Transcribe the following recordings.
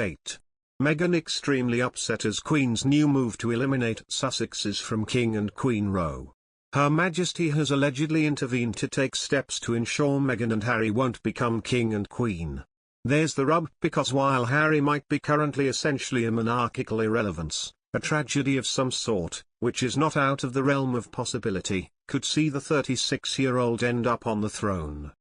fate. Meghan extremely upset as Queen's new move to eliminate Sussexes from King and Queen row. Her Majesty has allegedly intervened to take steps to ensure Meghan and Harry won't become King and Queen. There's the rub, because while Harry might be currently essentially a monarchical irrelevance, a tragedy of some sort, which is not out of the realm of possibility, could see the 36-year-old end up on the throne.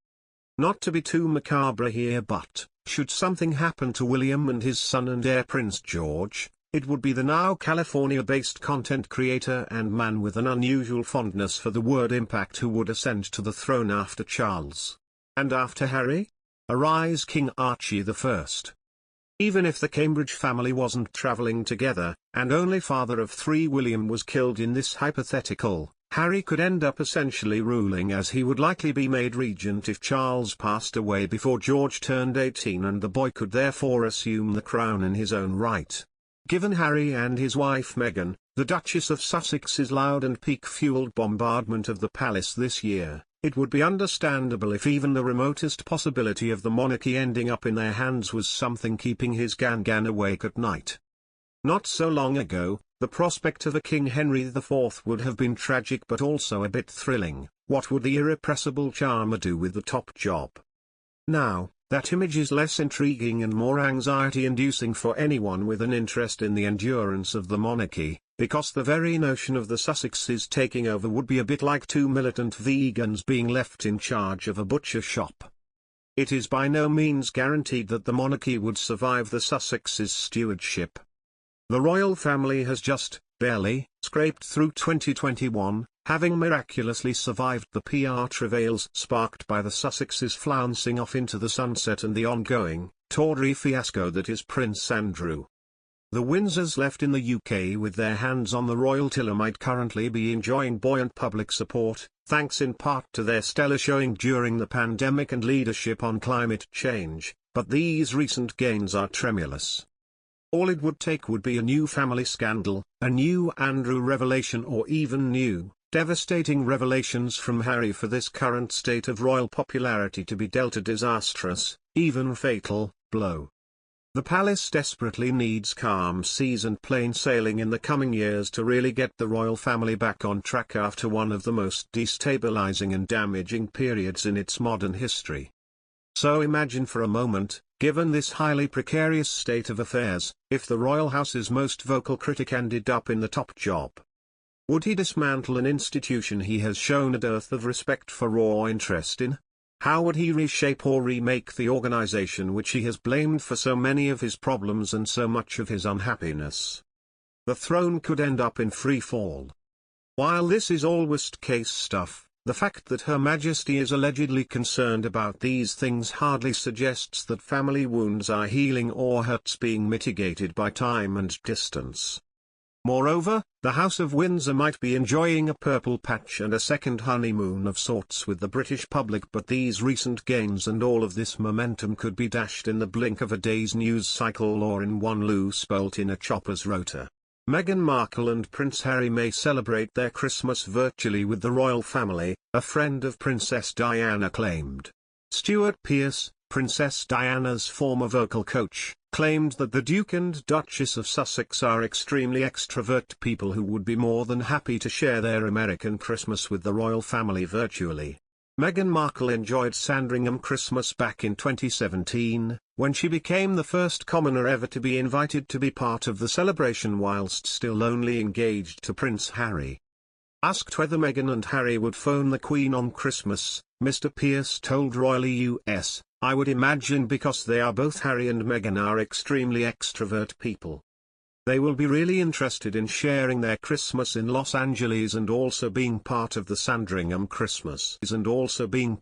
Not to be too macabre here, but, should something happen to William and his son and heir Prince George, it would be the now California-based content creator and man with an unusual fondness for the word impact who would ascend to the throne after Charles. And after Harry? Arise King Archie I. Even if the Cambridge family wasn't travelling together, and only father of three William was killed in this hypothetical, Harry could end up essentially ruling, as he would likely be made regent if Charles passed away before George turned 18, and the boy could therefore assume the crown in his own right. Given Harry and his wife Meghan, the Duchess of Sussex's loud and peak-fueled bombardment of the palace this year, it would be understandable if even the remotest possibility of the monarchy ending up in their hands was something keeping his Gan awake at night. Not so long ago, the prospect of a King Henry IV would have been tragic but also a bit thrilling. What would the irrepressible charmer do with the top job? Now, that image is less intriguing and more anxiety-inducing for anyone with an interest in the endurance of the monarchy, because the very notion of the Sussexes taking over would be a bit like two militant vegans being left in charge of a butcher shop. It is by no means guaranteed that the monarchy would survive the Sussexes' stewardship. The royal family has just, barely, scraped through 2021, having miraculously survived the PR travails sparked by the Sussexes flouncing off into the sunset and the ongoing, tawdry fiasco that is Prince Andrew. The Windsors, left in the UK with their hands on the royal tiller, might currently be enjoying buoyant public support, thanks in part to their stellar showing during the pandemic and leadership on climate change, but these recent gains are tremulous. All it would take would be a new family scandal, a new Andrew revelation, or even new, devastating revelations from Harry for this current state of royal popularity to be dealt a disastrous, even fatal, blow. The palace desperately needs calm seas and plain sailing in the coming years to really get the royal family back on track after one of the most destabilizing and damaging periods in its modern history. So imagine for a moment, given this highly precarious state of affairs, if the royal house's most vocal critic ended up in the top job. Would he dismantle an institution he has shown a dearth of respect for or interest in? How would he reshape or remake the organization which he has blamed for so many of his problems and so much of his unhappiness? The throne could end up in free fall. While this is all worst-case stuff, the fact that Her Majesty is allegedly concerned about these things hardly suggests that family wounds are healing or hurts being mitigated by time and distance. Moreover, the House of Windsor might be enjoying a purple patch and a second honeymoon of sorts with the British public, but these recent gains and all of this momentum could be dashed in the blink of a day's news cycle or in one loose bolt in a chopper's rotor. Meghan Markle and Prince Harry may celebrate their Christmas virtually with the royal family, a friend of Princess Diana claimed. Stuart Pearce, Princess Diana's former vocal coach, claimed that the Duke and Duchess of Sussex are extremely extrovert people who would be more than happy to share their American Christmas with the royal family virtually. Meghan Markle enjoyed Sandringham Christmas back in 2017, when she became the first commoner ever to be invited to be part of the celebration whilst still only engaged to Prince Harry. Asked whether Meghan and Harry would phone the Queen on Christmas, Mr. Pearce told Royal US, "I would imagine, because they are both, Harry and Meghan are extremely extrovert people. They will be really interested in sharing their Christmas in Los Angeles and also being part of the Sandringham Christmas and also being